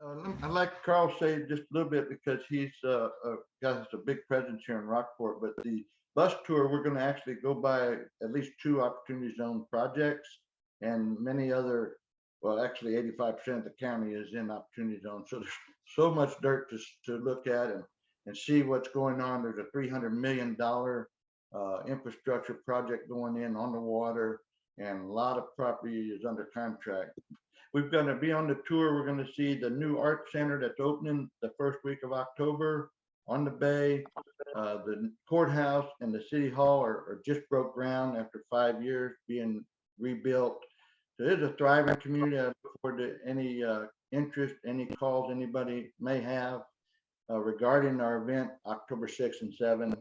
I'd like Carl say just a little bit because he's got a big presence here in Rockport. But the bus tour, we're going to actually go by at least two opportunity zone projects and many other. Well, actually, 85% of the county is in opportunity zone. So there's so much dirt to look at and see what's going on. There's a $300 million infrastructure project going in on the water, and a lot of property is under contract. We're going to be on the tour. We're going to see the new art center that's opening the first week of October on the bay. The courthouse and the city hall are just broke ground after 5 years being rebuilt. So it is a thriving community. I look forward to any interest, any calls anybody may have regarding our event October 6th and 7th.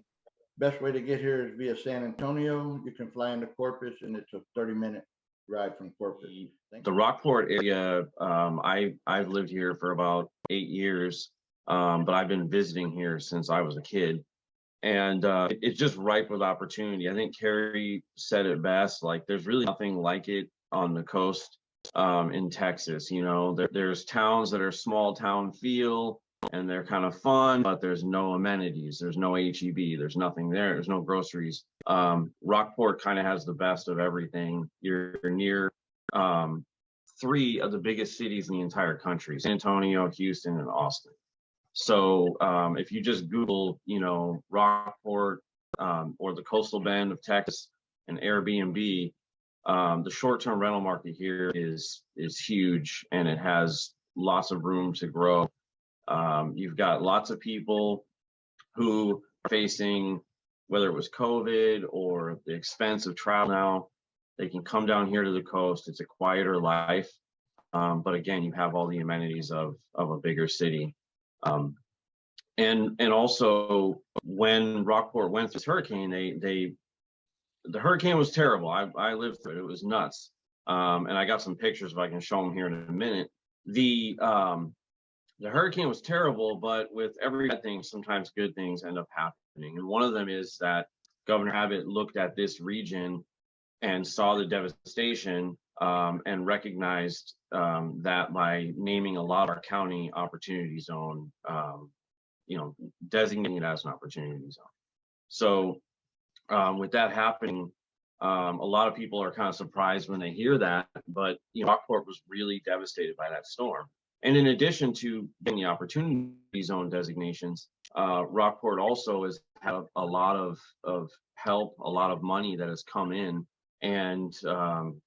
Best way to get here is via San Antonio. You can fly into Corpus, and it's a 30-minute ride from Corpus. The Rockport area, I've lived here for about 8 years, but I've been visiting here since I was a kid, and it's just ripe with opportunity. I think Carrie said it best. Like, there's really nothing like it on the coast in Texas. You know, there's towns that are small town feel, and they're kind of fun, but there's no amenities, there's no HEB, there's nothing there, there's no groceries. Rockport kind of has the best of everything. You're near three of the biggest cities in the entire country: San Antonio, Houston, and Austin. So if you just Google, you know, Rockport or the coastal bend of Texas and Airbnb, the short-term rental market here is huge, and it has lots of room to grow. You've got lots of people who are facing, whether it was COVID or the expense of travel now, they can come down here to the coast. It's a quieter life. But again, you have all the amenities of a bigger city. And also, when Rockport went through this hurricane, the hurricane was terrible. I lived through it. It was nuts. And I got some pictures if I can show them here in a minute. The hurricane was terrible, but with every bad thing, sometimes good things end up happening. And one of them is that Governor Abbott looked at this region and saw the devastation and recognized that by naming a lot of our county opportunity zone, you know, designating it as an opportunity zone. So with that happening, a lot of people are kind of surprised when they hear that, but you know, Rockport was really devastated by that storm. And in addition to getting the opportunity zone designations, Rockport also has had a lot of help, a lot of money that has come in. And,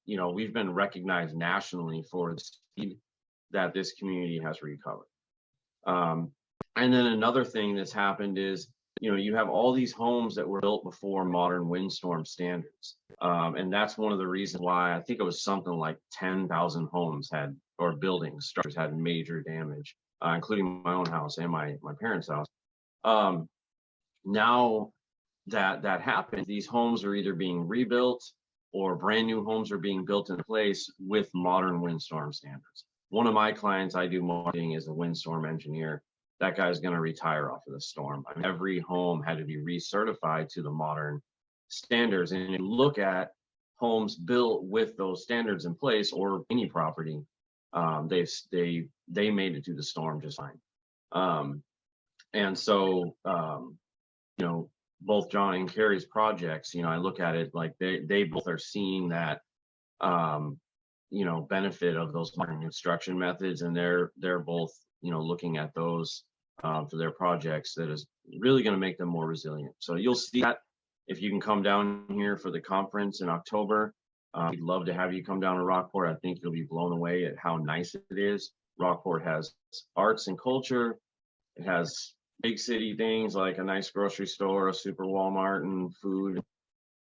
you know, we've been recognized nationally for the speed that this community has recovered. And then another thing that's happened is, you know, you have all these homes that were built before modern windstorm standards. And that's one of the reasons why I think it was something like 10,000 homes had, or buildings, structures had major damage, including my own house and my parents' house. Now that happened, these homes are either being rebuilt or brand new homes are being built in place with modern windstorm standards. One of my clients I do marketing is a windstorm engineer. That guy's going to retire off of the storm. I mean, every home had to be recertified to the modern standards. And if you look at homes built with those standards in place, or any property, they made it through the storm just fine. And so, you know, both John and Carrie's projects, you know, I look at it like they both are seeing that, you know, benefit of those modern construction methods, and they're both, you know, looking at those for their projects that is really going to make them more resilient. So you'll see that if you can come down here for the conference in October. We'd love to have you come down to Rockport. I think you'll be blown away at how nice it is. Rockport has arts and culture. It has big city things like a nice grocery store, a super Walmart, and food,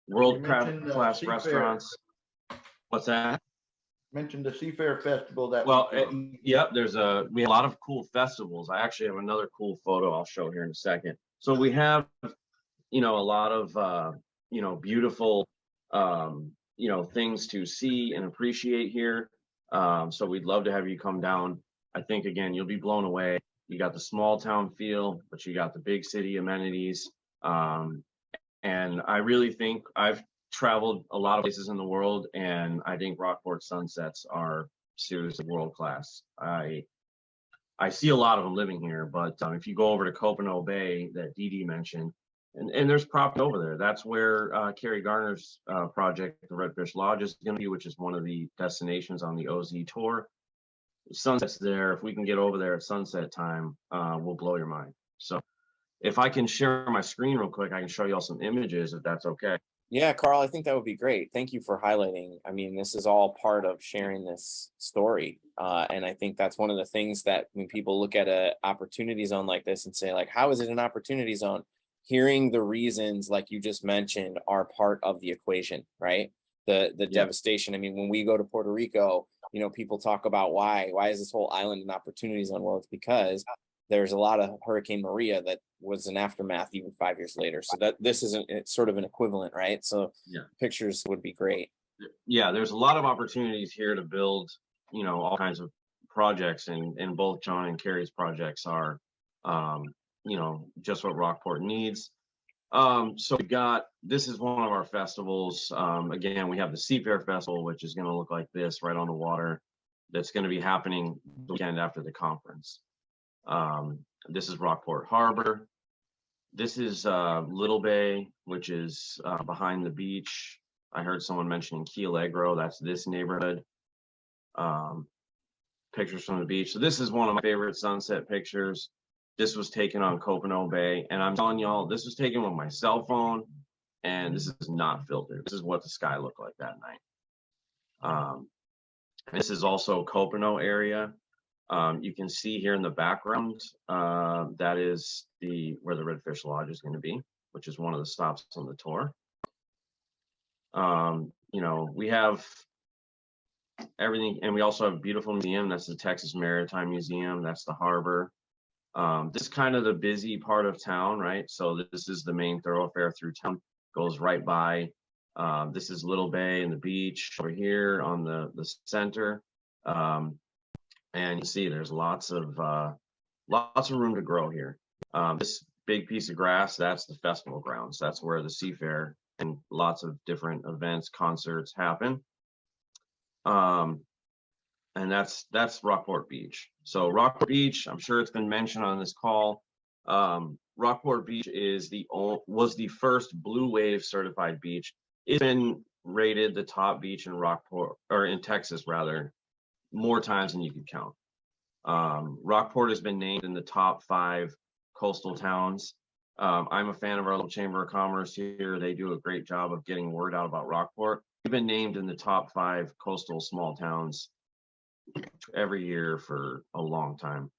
world-class restaurants. What's that? Mentioned the Seafair Festival that yep, we have a lot of cool festivals. I actually have another cool photo I'll show here in a second. So we have, you know, a lot of you know, beautiful you know, things to see and appreciate here. So we'd love to have you come down. I think again, you'll be blown away. You got the small town feel, but you got the big city amenities. And I really think I've traveled a lot of places in the world, and I think Rockport sunsets are seriously world class. I I see a lot of them living here, but if you go over to Copano Bay that Dee Dee mentioned, and there's property over there. That's where Kerry Garner's project, the Redfish Lodge, is going to be, which is one of the destinations on the OZ tour. Sunset's there. If we can get over there at sunset time, we'll blow your mind. So if I can share my screen real quick, I can show you all some images if that's okay. Yeah, Carl, I think that would be great. Thank you for highlighting. I mean, this is all part of sharing this story. And I think that's one of the things that when people look at a opportunity zone like this and say, like, how is it an opportunity zone? Hearing the reasons, like you just mentioned, are part of the equation, right? The devastation. I mean, when we go to Puerto Rico, people talk about why is this whole island an opportunity zone? Well, it's because there's a lot of Hurricane Maria that was an aftermath even 5 years later. So that this is it's sort of an equivalent, right? So pictures would be great. Yeah, there's a lot of opportunities here to build, all kinds of projects, and both John and Carrie's projects are, just what Rockport needs. So this is one of our festivals. Again, we have the Seafair Festival, which is going to look like this right on the water. That's going to be happening the weekend after the conference. This is Rockport Harbor. This is Little Bay, which is behind the beach. I heard someone mentioning Key Allegro. That's this neighborhood. Pictures from the beach. So this is one of my favorite sunset pictures. This was taken on Copano Bay, and I'm telling y'all, this was taken with my cell phone, and this is not filtered. This is what the sky looked like that night. This is also Copano area. You can see here in the background, that is where the Redfish Lodge is going to be, which is one of the stops on the tour. We have everything, and we also have a beautiful museum. That's the Texas Maritime Museum. That's the harbor. This is kind of the busy part of town, right? So this is the main thoroughfare through town, goes right by. This is Little Bay and the beach over here on the center. And you see there's lots of room to grow here. This big piece of grass, that's the festival grounds. That's where the Seafair and lots of different events, concerts happen. And that's Rockport Beach. So Rockport Beach, I'm sure it's been mentioned on this call. Rockport Beach was the first Blue Wave certified beach. It's been rated the top beach in Rockport, or in Texas rather, more times than you could count. Rockport has been named in the top 5 coastal towns. I'm a fan of our little Chamber of Commerce here. They do a great job of getting word out about Rockport. We've been named in the top 5 coastal small towns every year for a long time.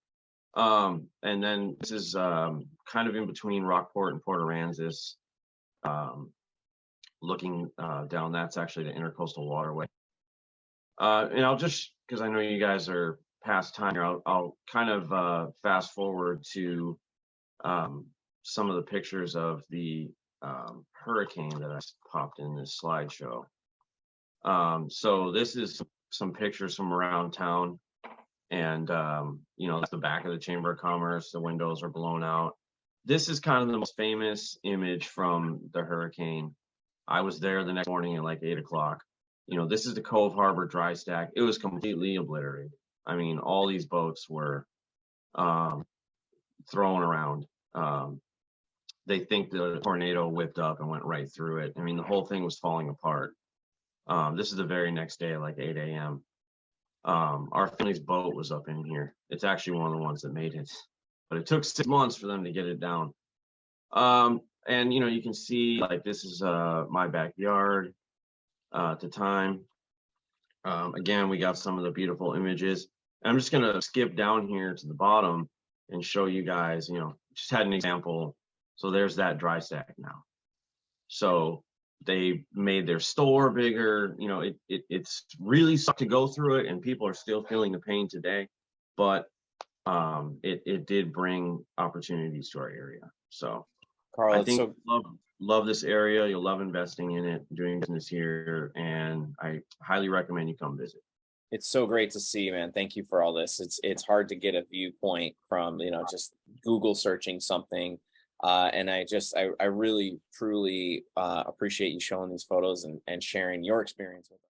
And then this is kind of in between Rockport and Port Aransas. Looking down, that's actually the Intercoastal Waterway. And I'll just, because I know you guys are past time here, I'll kind of fast forward to some of the pictures of the hurricane that I popped in this slideshow. So this is some pictures from around town, and that's the back of the Chamber of Commerce. The windows are blown out. This is kind of the most famous image from the hurricane. I was there the next morning at like 8 o'clock. This is the Cove Harbor dry stack. It was completely obliterated. I mean, all these boats were thrown around. They think the tornado whipped up and went right through it. I mean, the whole thing was falling apart. This is the very next day at like 8 a.m. Our family's boat was up in here. It's actually one of the ones that made it, but it took 6 months for them to get it down. And you can see, like, this is my backyard at the time. Again, we got some of the beautiful images. And I'm just gonna skip down here to the bottom and show you guys, just had an example. So there's that dry stack now. So they made their store bigger. It's really sucked to go through it, and people are still feeling the pain today. But it did bring opportunities to our area. So Carl, I think love this area. You'll love investing in it, doing business here, and I highly recommend you come visit. It's so great to see, man. Thank you for all this. It's hard to get a viewpoint from just Google searching something. And I really truly appreciate you showing these photos and sharing your experience with us.